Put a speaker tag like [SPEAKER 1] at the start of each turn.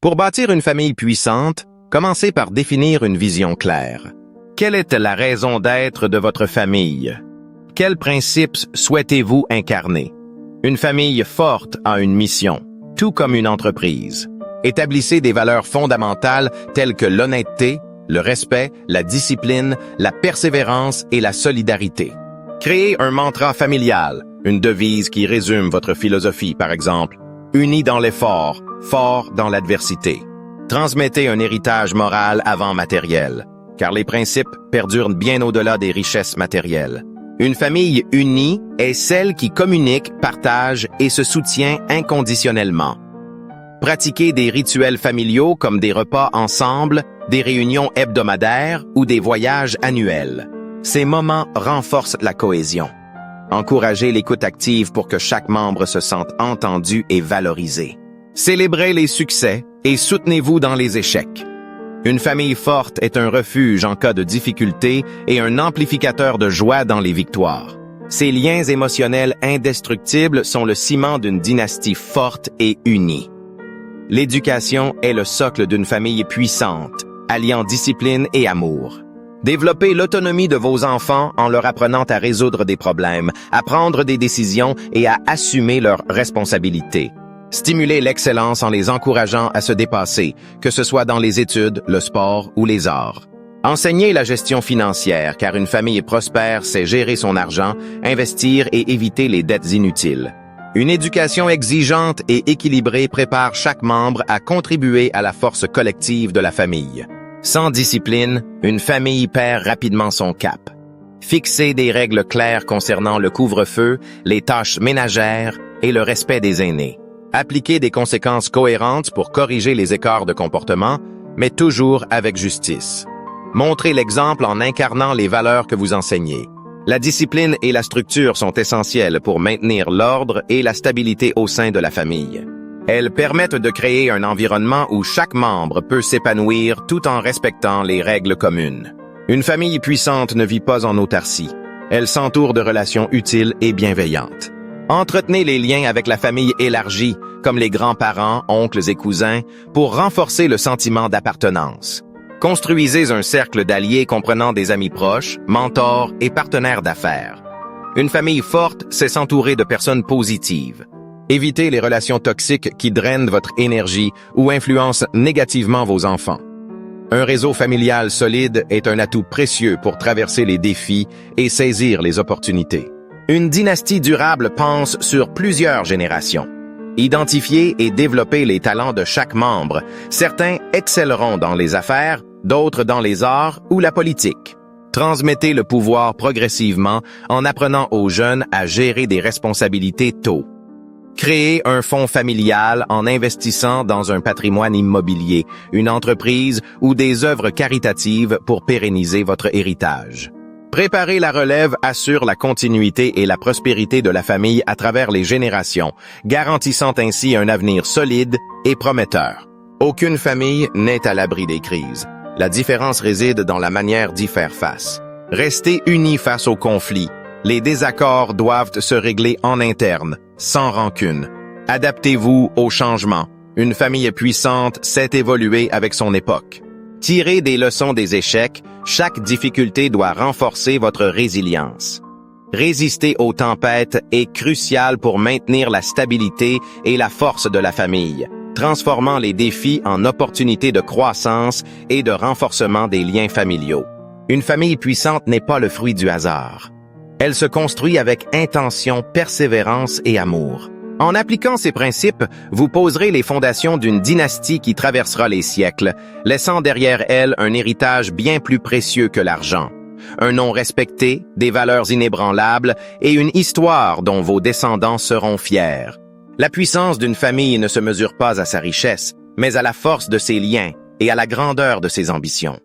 [SPEAKER 1] Pour bâtir une famille puissante, commencez par définir une vision claire. Quelle est la raison d'être de votre famille? Quels principes souhaitez-vous incarner? Une famille forte a une mission, tout comme une entreprise. Établissez des valeurs fondamentales telles que l'honnêteté, le respect, la discipline, la persévérance et la solidarité. Créez un mantra familial, une devise qui résume votre philosophie, par exemple. Unis dans l'effort, forts dans l'adversité. Transmettez un héritage moral avant matériel, car les principes perdurent bien au-delà des richesses matérielles. Une famille unie est celle qui communique, partage et se soutient inconditionnellement. Pratiquez des rituels familiaux comme des repas ensemble, des réunions hebdomadaires ou des voyages annuels. Ces moments renforcent la cohésion. Encouragez l'écoute active pour que chaque membre se sente entendu et valorisé. Célébrez les succès et soutenez-vous dans les échecs. Une famille forte est un refuge en cas de difficulté et un amplificateur de joie dans les victoires. Ces liens émotionnels indestructibles sont le ciment d'une dynastie forte et unie. L'éducation est le socle d'une famille puissante, alliant discipline et amour. Développez l'autonomie de vos enfants en leur apprenant à résoudre des problèmes, à prendre des décisions et à assumer leurs responsabilités. Stimulez l'excellence en les encourageant à se dépasser, que ce soit dans les études, le sport ou les arts. Enseignez la gestion financière, car une famille prospère sait gérer son argent, investir et éviter les dettes inutiles. Une éducation exigeante et équilibrée prépare chaque membre à contribuer à la force collective de la famille. Sans discipline, une famille perd rapidement son cap. Fixez des règles claires concernant le couvre-feu, les tâches ménagères et le respect des aînés. Appliquez des conséquences cohérentes pour corriger les écarts de comportement, mais toujours avec justice. Montrez l'exemple en incarnant les valeurs que vous enseignez. La discipline et la structure sont essentielles pour maintenir l'ordre et la stabilité au sein de la famille. Elles permettent de créer un environnement où chaque membre peut s'épanouir tout en respectant les règles communes. Une famille puissante ne vit pas en autarcie. Elle s'entoure de relations utiles et bienveillantes. Entretenez les liens avec la famille élargie, comme les grands-parents, oncles et cousins, pour renforcer le sentiment d'appartenance. Construisez un cercle d'alliés comprenant des amis proches, mentors et partenaires d'affaires. Une famille forte, c'est s'entourer de personnes positives. Évitez les relations toxiques qui drainent votre énergie ou influencent négativement vos enfants. Un réseau familial solide est un atout précieux pour traverser les défis et saisir les opportunités. Une dynastie durable pense sur plusieurs générations. Identifiez et développez les talents de chaque membre. Certains excelleront dans les affaires, d'autres dans les arts ou la politique. Transmettez le pouvoir progressivement en apprenant aux jeunes à gérer des responsabilités tôt. Créez un fonds familial en investissant dans un patrimoine immobilier, une entreprise ou des œuvres caritatives pour pérenniser votre héritage. Préparer la relève assure la continuité et la prospérité de la famille à travers les générations, garantissant ainsi un avenir solide et prometteur. Aucune famille n'est à l'abri des crises. La différence réside dans la manière d'y faire face. Restez unis face aux conflits. Les désaccords doivent se régler en interne, sans rancune. Adaptez-vous au changement. Une famille puissante sait évoluer avec son époque. Tirez des leçons des échecs. Chaque difficulté doit renforcer votre résilience. Résister aux tempêtes est crucial pour maintenir la stabilité et la force de la famille, transformant les défis en opportunités de croissance et de renforcement des liens familiaux. Une famille puissante n'est pas le fruit du hasard. Elle se construit avec intention, persévérance et amour. En appliquant ces principes, vous poserez les fondations d'une dynastie qui traversera les siècles, laissant derrière elle un héritage bien plus précieux que l'argent. Un nom respecté, des valeurs inébranlables et une histoire dont vos descendants seront fiers. La puissance d'une famille ne se mesure pas à sa richesse, mais à la force de ses liens et à la grandeur de ses ambitions.